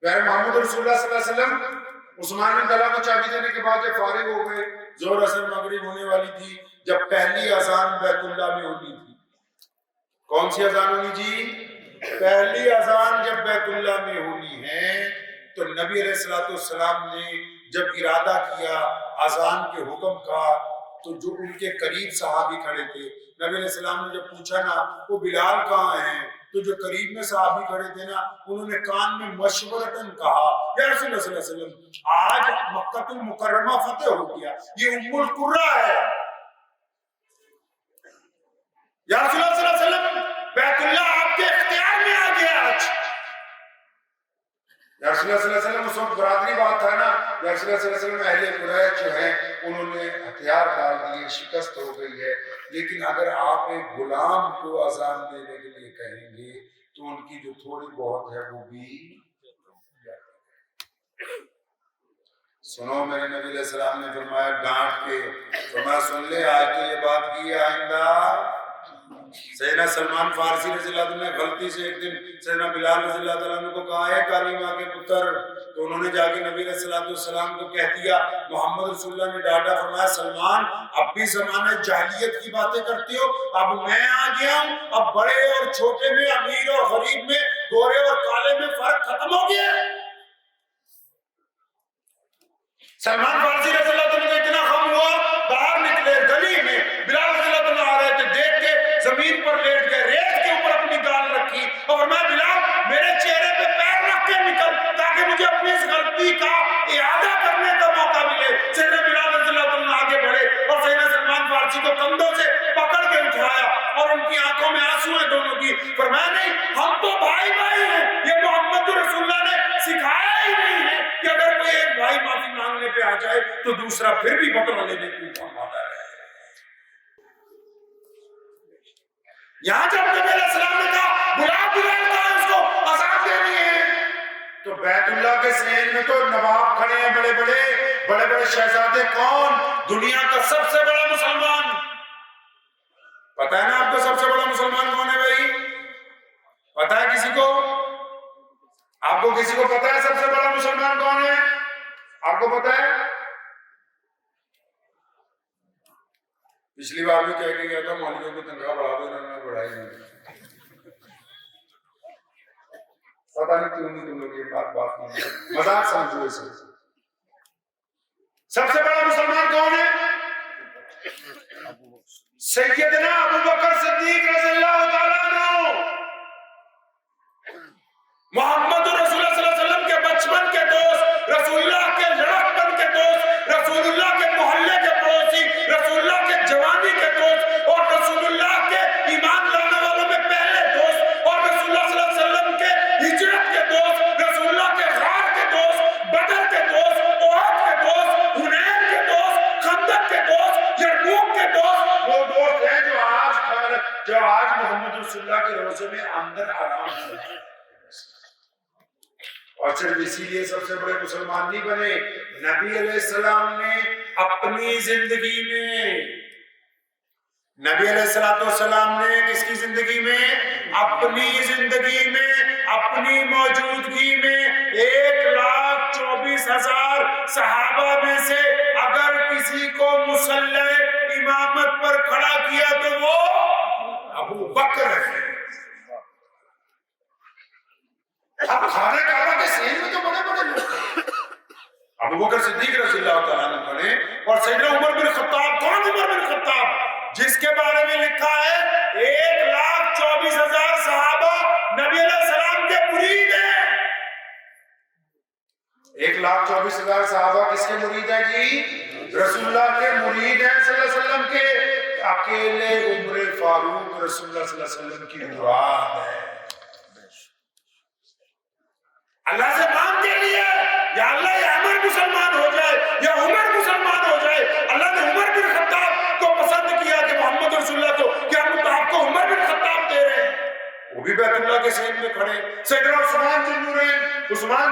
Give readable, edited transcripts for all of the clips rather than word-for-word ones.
پیارے محمد رسول اللہ صلی اللہ علیہ وسلم عثمان بن طلحہ کو چابی دینے کے بعد جب فارغ ہو گئے، ظہر اثر مغرب ہونے والی تھی، جب پہلی اذان بیت اللہ میں ہونی تھی. کون سی اذان ہونی جی؟ پہلی اذان جب بیت اللہ میں ہونی ہے تو نبی علیہ الصلوۃ والسلام نے جب ارادہ کیا اذان کے حکم کا، تو جو ان کے قریب صحابی کھڑے تھے، نبی علیہ السلام نے جب پوچھا نا وہ بلال کہاں ہیں، تو جو قریب میں صحابی کھڑے تھے نا، انہوں نے کان میں مشورتاً کہا یا رسول اللہ صلی اللہ علیہ وسلم آج مکہ المکرمہ فتح ہو گیا، یہ ام القرہ ہے، یا رسول اللہ صلی اللہ علیہ وسلم بیت اللہ آپ کے اختیار میں آ گیا آج. یا رسول اللہ صلی اللہ علیہ وسلم اس وقت برادری بات تھا نا، یا رسول اللہ صلی اللہ علیہ وسلم اہل قریش جو ہیں انہوں نے ہتھیار ڈال دیے، شکست ہو گئی ہے، لیکن اگر آپ ایک غلام کو اذان دینے کے لیے کہیں گے تو ان کی جو تھوڑی بہت ہے وہ بھی سنو. میرے نبی علیہ السلام نے فرمایا ڈانٹ کے، فرمایا سن لے آج تو یہ بات کی، آئندہ. سیدنا سلمان فارسی رضی اللہ عنہ نے غلطی سے ایک دن سیدنا بلال رضی اللہ عنہ کو کہا ہے کالی ماں کے پتر، تو انہوں نے جا کے نبی علیہ السلام کو کہہ دیا. محمد رسول اللہ نے ڈانٹا، فرمایا سلمان اب بھی زمانہ جاہلیت کی باتیں کرتے ہو، اب میں آ گیا ہوں، اب بڑے اور چھوٹے میں، امیر اور غریب میں، گورے اور کالے میں فرق ختم ہو گیا. سلمان فارسی رضی اللہ عنہ کو اتنا غم ہوا، باہر نکلے گلی میں، بلال رضی اللہ عنہ آ رہے تھے، دیکھ کے زمین پر لیٹ گئے، ریت کے اوپر اپنی گال رکھی اور میں بلال میرے چہرے پہ پیر رکھ کے نکل تاکہ مجھے اپنی اس غلطی کا اعادہ کرنے کا موقع ملے. سیدنا بلال رضی اللہ عنہ آگے بڑھے اور سیدنا سلمان فارسی کو کندھوں سے پکڑ کے اٹھایا اور ان کی آنکھوں میں آنسو ہیں دونوں کی. فرمایا نہیں، ہم تو بھائی بھائی ہیں، یہ محمد رسول اللہ نے سکھایا ہی نہیں ہے کہ اگر کوئی ایک بھائی معافی مانگنے پہ آ جائے تو دوسرا پھر بھی بدلہ لینے کو کام آتا ہے. یہاں جب نبی علیہ السلام نے کہا بلال کہا اس کو اذان دینی ہے، تو بیت اللہ کے صحن میں تو نواب کھڑے ہیں، بڑے بڑے شہزادے. کون؟ دنیا کا سب سے بڑا مسلمان. پتہ ہے نا آپ کو سب سے بڑا مسلمان کون ہے بھائی؟ پتہ ہے کسی کو؟ آپ کو کسی کو پتہ ہے سب سے بڑا مسلمان کون ہے؟ آپ کو پتہ ہے؟ پچھلی بار بھی کہہ کے گیا تھا مولویوں کو تنخواہ بڑھا دو، انہوں نے بڑھائی نہیں. پتہ نہیں کیوں نہیں تم لوگ یہ بات نہیں، مذاق سمجھو اسے. سب سے بڑا مسلمان کون ہے؟ سیدنا ابو بکر صدیق رضی اللہ تعالیٰ عنہ، محمد رسول اللہ صلی اللہ علیہ وسلم کے بچپن کے دوست، رسول اللہ کے لڑکپن کے دوست، رسول اللہ کے محلے کے پڑوسی، رسول اللہ کے جوانی کے دوست، اور رسول اللہ کے ایمان لانے والوں میں پہلے دوست، اور رسول اللہ صلی اللہ علیہ وسلم کے ہجرت کے دوست، رسول اللہ کے غار کے دوست، بدر کے دوست، احد کے دوست، حنین کے دوست، خندق کے دوست، یرموک کے دوست، وہ دوست ہیں جو آج محمد رسول اللہ کے روزے میں اندر آرام ہے. اور صرف اسی لیے سب سے بڑے مسلمان نہیں بنے، نبی علیہ السلام نے اپنی زندگی میں، نبی علیہ السلام نے کس کی زندگی میں؟ اپنی زندگی میں، اپنی موجودگی میں 1,24,000 صحابہ میں سے اگر کسی کو مصلی امامت پر کھڑا کیا تو وہ ابو بکر ہے. اب خانہ کعبہ کے صحن میں تو بڑے لوگ ہیں، ابو بکر صدیق رضی اللہ تعالیٰ عنہ کھڑے، اور سیدنا عمر بن خطاب. کون عمر بن خطاب؟ جس کے بارے میں لکھا ہے 1,24,000 صحابہ نبی علیہ السلام کے مرید ہیں. 1,24,000 صحابہ کس کے مرید ہیں جی؟ رسول اللہ کے مرید ہیں صلی اللہ علیہ وسلم کے. اکیلے عمر فاروق رسول اللہ صلی اللہ علیہ وسلم کی مراد ہے. اللہ سے مانگ کے لیے یا اللہ یہ عمر مسلمان ہو جائے یا عمر مسلمان ہو جائے. اللہ نے عمر بن خطاب کو پسند کیا کہ محمد رسول اللہ کو کہ ہم آپ کو عمر بن خطاب دے رہے ہیں. وہ بھی بیت اللہ کے صحن میں کھڑے. سیدنا عثمان ذی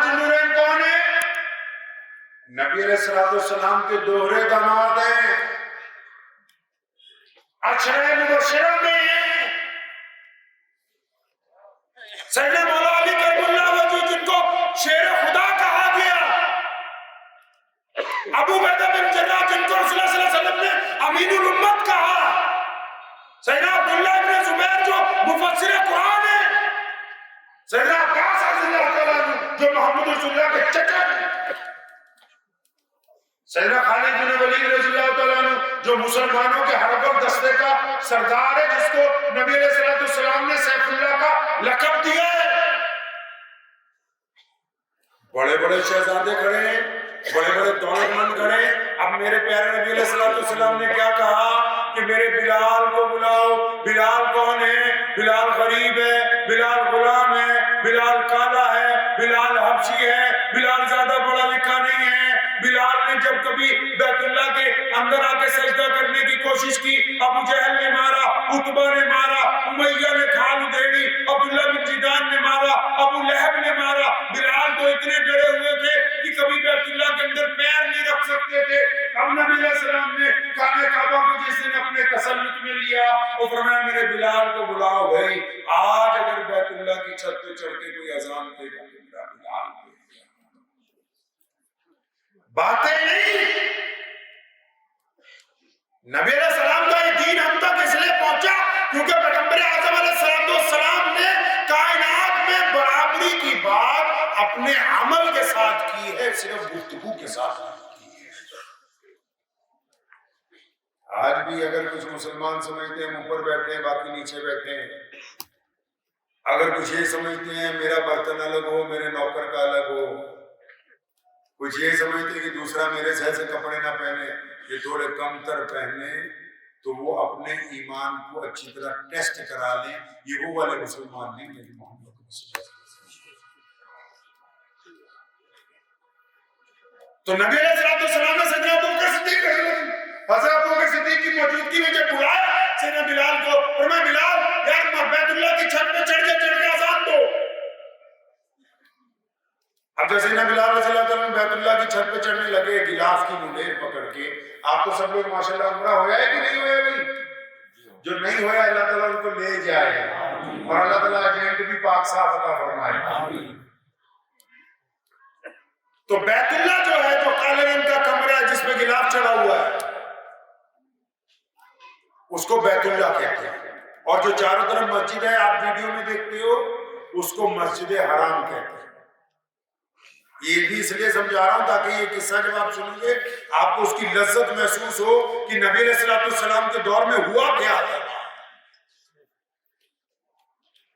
النورین کون ہے؟ نبی علیہ السلام کے دوہرے داماد ہیں، عشرہ مبشرہ میں ہیں. سیدنا مولا علی کرم اللہ وجہ جن کو شیر جو محمد رسول اللہ کے چچا ہیں، سیدنا خالد بن ولید رضی اللہ تعالیٰ عنہ جو مسلمانوں کے حرب دستے کا سردار ہے، جس کو نبی علیہ السلام نے سیف اللہ کا لقب دیا ہے. بڑے بڑے شہزادے کھڑے ہیں، بڑے بڑے دولت مند کھڑے ہیں. اب میرے پیارے نبی علیہ السلام نے کیا کہا کہ میرے بلال کو بلاؤ. بلال کون ہے؟ بلال غریب ہے، بلال غلام ہے، بلال کالا ہے، بلال حبشی ہے، بلال زیادہ پڑھا لکھا نہیں ہے. بلال نے جب کبھی بیت اللہ کے اندر آ کے سجدہ کرنے کی کوشش کی، ابو جہل نے مارا، عتبہ نے مارا، امیہ نے کھال ادھیڑی، عبداللہ بن جدان نے مارا، ابو لہب نے مارا. بلال تو اتنے ڈرے ہوئے تھے کہ کبھی بیت اللہ کے اندر پیر نہیں رکھ سکتے تھے. اب نبی علیہ السلام نے خانہ کعبہ کو جس نے اپنے تسلط میں لیا اور فرمایا میرے بلال کو بلاؤ. بھائی آج اگر بیت اللہ کی چھت پہ چڑھ کے کوئی اذان دے گا تو میرا بلال دے گا. باتیں نہیں. نبی علیہ السلام کا یہ دین ہم تک اس لیے پہنچا کیونکہ پیغمبر اعظم علیہ السلام نے کائنات میں برابری کی بات اپنے عمل کے ساتھ کی ہے، صرف گفتگو کے ساتھ کی ہے. آج بھی اگر کچھ مسلمان سمجھتے ہیں اوپر بیٹھے ہیں باقی نیچے بیٹھے ہیں، اگر کچھ یہ سمجھتے ہیں میرا برتن الگ ہو میرے نوکر کا الگ ہو، کچھ یہ سمجھتے کہ دوسرا میرے جیسے کپڑے نہ پہنے، یہ تھوڑے کم تر پہنے، تو وہ اپنے ایمان کو اچھی طرح ٹیسٹ کرا لیں. یہ وہ والے مسلمان نہیں ہیں جو محمد رسول اللہ. تو نبی علیہ السلام نے سیدنا ابوبکر صدیق حضرت ابوبکر صدیق کی موجودگی میں جب بلایا سیدنا بلال کو، فرمایا بلال یار بیت اللہ کی چھت پہ چڑھ کے اذان دو. اب جیسے نا بلال رضی اللہ تعالیٰ بیت اللہ کی چھت پہ چڑھنے لگے غلاف کی منڈیر پکڑ کے. آپ تو سب لوگ ماشاءاللہ عمرہ ہویا ہے کہ نہیں ہویا بھائی؟ جو نہیں ہویا اللہ تعالیٰ ان کو لے جائے اور اللہ تعالیٰ ایجنٹ بھی پاک صاف عطا فرمائے. تو بیت اللہ جو ہے جو کالے رنگ کا کمرہ ہے جس پہ غلاف چڑھا ہوا ہے اس کو بیت اللہ کہتے ہیں. اور جو چاروں طرف مسجد ہے آپ ویڈیو میں دیکھتے ہو اس کو مسجد حرام کہتے ہیں. یہ بھی اس لیے سمجھا رہا ہوں تاکہ یہ قصہ جب آپ سنیں گے آپ کو اس کی لذت محسوس ہو کہ نبی علیہ السلام کے دور میں ہوا کیا تھا.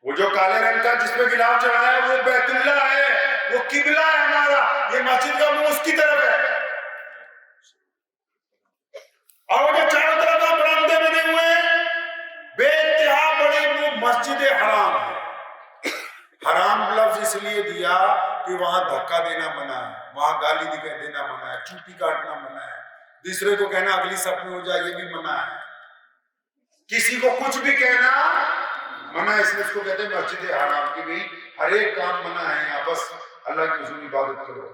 وہ جو کالے رنگ کا جس پہ غلاف چڑھا ہے وہ بیت اللہ ہے، وہ قبلہ ہے ہمارا. یہ مسجد کا منہ اس کی طرف ہے. اور وہ جو چاروں طرف آپ برآمدے بنے ہوئے ہیں بے انتہا بڑی وہ مسجد حرام ہے. حرام لفظ اس لیے دیا کہ وہاں دھکا دینا منع ہے، وہاں گالی دینا منع ہے، چوٹی کاٹنا منع ہے، دوسرے کو کہنا اگلی صف میں ہو جائے یہ بھی منع ہے، کسی کو کچھ بھی کہنا منع ہے. اس لیے اس کو کہتے ہیں مسجد حرام کی. بھی ہر ایک کام منع ہے یہاں، بس اللہ کی حضور عبادت کرو.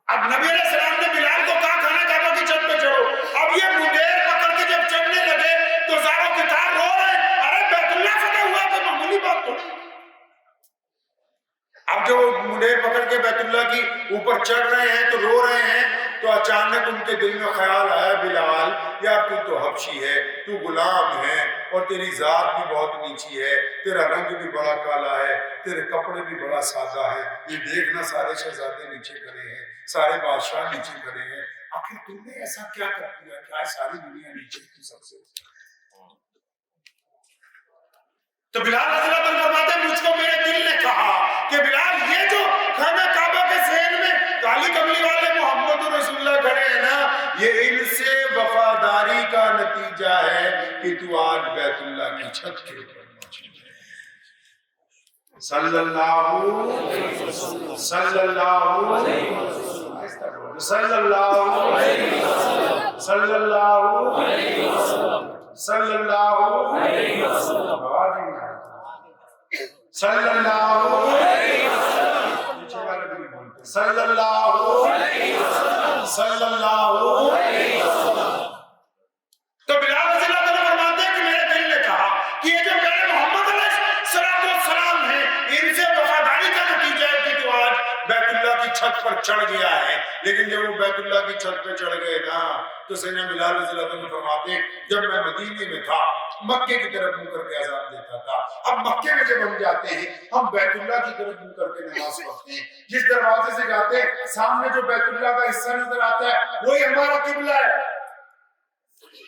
اب نبی علیہ السلام نے بلال کو کہا کھانا کعبہ کی چھت پہ چڑھو. اب یہ منڈیر پکڑ کے جب چڑھنے لگے تو زاروں کے تار رو رہے ہیں، ارے بیت اللہ فتح ہوا تو معمولی بات تو نہیں. اب جو منڈیر پکڑ کے بیت اللہ کی اوپر چڑھ رہے ہیں تو رو رہے ہیں تو اچانک ان کے دل میں خیال آیا بلال یار تو حبشی ہے، تو غلام ہے اور تیری ذات بھی بہت نیچی ہے، تیرا رنگ بھی بڑا کالا ہے، تیرے کپڑے بھی بڑا سادہ ہے، یہ دیکھنا سارے شہزادے نیچے کھڑے ہیں، سارے بادشاہ نیچے کھڑے ہیں، آخر تم نے ایسا کیا کر دیا کیا ساری دنیا نیچے کی سب سے. تو بلال رضی اللہ عنہ فرماتے ہیں مجھ کو میرے دل نے کہا کہ بلال یہ جو خانہ کعبہ کے ذہن میں کالی کملی والے محمد رسول اللہ کھڑے ہیں نا، یہ ان سے وفاداری کا نتیجہ ہے کہ تو آج بیت اللہ کی چھت کے اوپر موجود ہے. صلی اللہ علیہ وسلم صلی اللہ علیہ وسلم صلی اللہ علیہ وسلم صلی اللہ علیہ وسلم صلی اللہ علیہ وسلم صلی اللہ علیہ وسلم صلی اللہ علیہ وسلم صلی اللہ علیہ وسلم. تو بلال رضی اللہ عنہ فرماتے ہیں کہ میرے دل نے کہا کہ یہ جو میرے محمد علیہ السلام ہیں ان سے وفاداری کا نتیجہ ہے کہ تو آج بیت اللہ کی چھت پر چڑھ گیا ہے. لیکن جب وہ بیت اللہ کی چھت پہ چڑھ گئے نا تو سیدنا بلال رضی اللہ عنہ فرماتے جب میں مدینے میں تھا مکے کی طرف منہ کر کے اذان دیتا تھا. اب مکے میں جب ہم جاتے ہیں ہم بیت اللہ کی طرف منہ کر کے نماز پڑھتے ہیں. جس دروازے سے جاتے ہیں سامنے جو بیت اللہ کا حصہ نظر آتا ہے وہی ہمارا قبلہ ہے.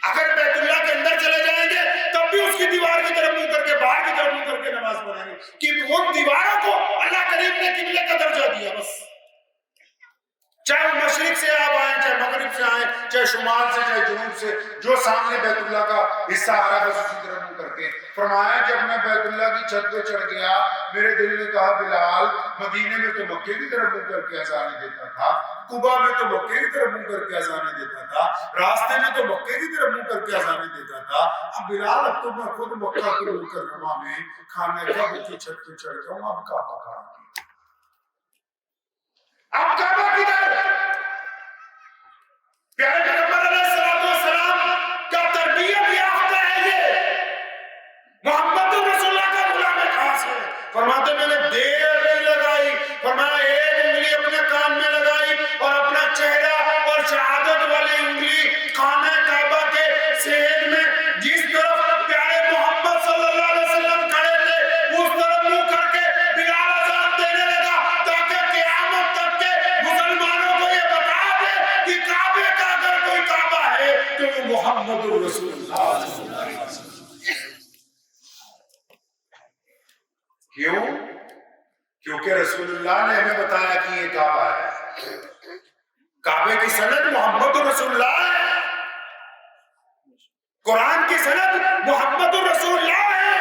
اگر بیت اللہ کے اندر چلے جائیں گے تب بھی اس کی دیوار کی طرف منہ کر کے باہر کی طرف منہ کر کے نماز پڑھیں گے کہ ان دیواروں کو اللہ کریم نے قبلے کا درجہ دیا. بس چاہے وہ مشرق سے آپ آئیں, چاہے مغرب سے آئیں, چاہے شمال سے, چاہے جنوب سے, جو سامنے بیت اللہ کا حصہ آ رہا ہے بس اسی طرف منہ کر کے. فرمایا جب میں بیت اللہ کی چھت پہ چڑھ گیا میرے دل نے کہا بلال مدینے میں تو مکے کی طرف منہ کر کے اذانیں دیتا تھا, قبا میں تو مکے کی طرف منہ کر کے اذانیں دیتا تھا, راستے میں تو مکے کی طرف منہ کر کے اذانیں دیتا تھا. اب بلال اب تو میں خود مکہ کے مکرمہ میں خانہ کعبہ کی چھت پہ چڑھ جاؤں, اب کعبہ کہاں ہے, اب کعبہ کدھر؟ پیارے پیغمبر علیہ الصلوۃ والسلام کا تربیت یافتہ ہے یہ, محمد رسول اللہ کا غلام خاص ہے. فرماتے میں نے دیر نہیں لگائی, فرمایا ایک انگلی اپنے کان میں لگائی اور اپنا چہرہ اور شہادت والی انگلی خانہ کعبہ کے صحن میں جس طرف پیارے محمد صلی اللہ علیہ وسلم کھڑے تھے اس طرف منہ کر کے بلال اذان دینے لگا تاکہ قیامت تک کے مسلمانوں کو یہ بتا دے کہ کعبے کا اگر کوئی کعبہ ہے تو وہ محمد رسول اللہ. کیوں؟ کیونکہ رسول اللہ نے ہمیں بتایا کہ یہ کعبہ ہے. کعبے کی سند محمد رسول اللہ ہے, قرآن کی سند محمد رسول اللہ ہے,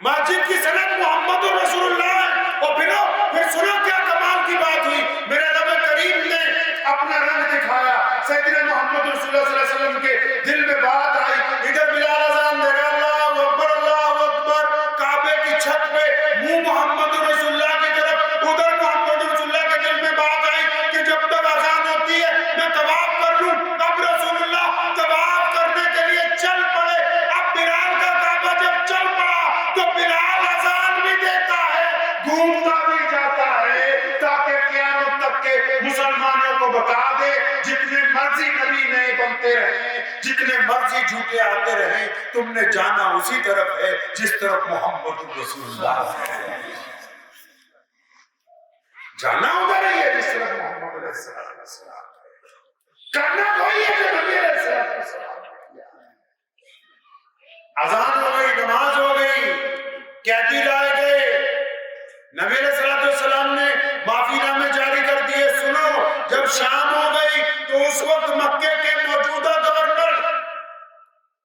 مسجد کی سند محمد رسول اللہ ہے. اور پھر سنو کیا کمال کی بات ہوئی, میرے رب کریم نے اپنا رنگ دکھایا. سیدنا محمد رسول اللہ صلی اللہ علیہ وسلم کے دل میں بات آئی, ادھر بلال اذان دے رہا اللہ اکبر اللہ اکبر, کعبے کی چھت پہ منہ محمد رسول اللہ کی طرف, ادھر محمد رسول اللہ کے دل میں بات آئی کہ جب تک اذان ہوتی ہے میں طواف کر لوں. اب رسول اللہ طواف کرنے کے لیے چل پڑے. اب بلال کا کعبہ جب چل پڑا تو بلال اذان بھی دیتا ہے, گھومتا بھی جاتا ہے تاکہ قیامت تک کے مسلمانوں کو بتا دے جتنے مرضی نبی نئے بنتے رہے, جتنے مرضی جھوٹے آتے رہے, تم نے جانا اسی طرف ہے جس طرف محمد رسول اللہ ہے. جانا ادھر ہی ہے جس طرف محمد علیہ السلام, کرنا وہی ہے جو نبی علیہ السلام. اذان ہو گئی, نماز ہو گئی, قیدی لائے گئے, نبی علیہ السلام نے معافی نامے جاری کر دیے. سنو جب شام ہو گئی تو اس وقت مکے کے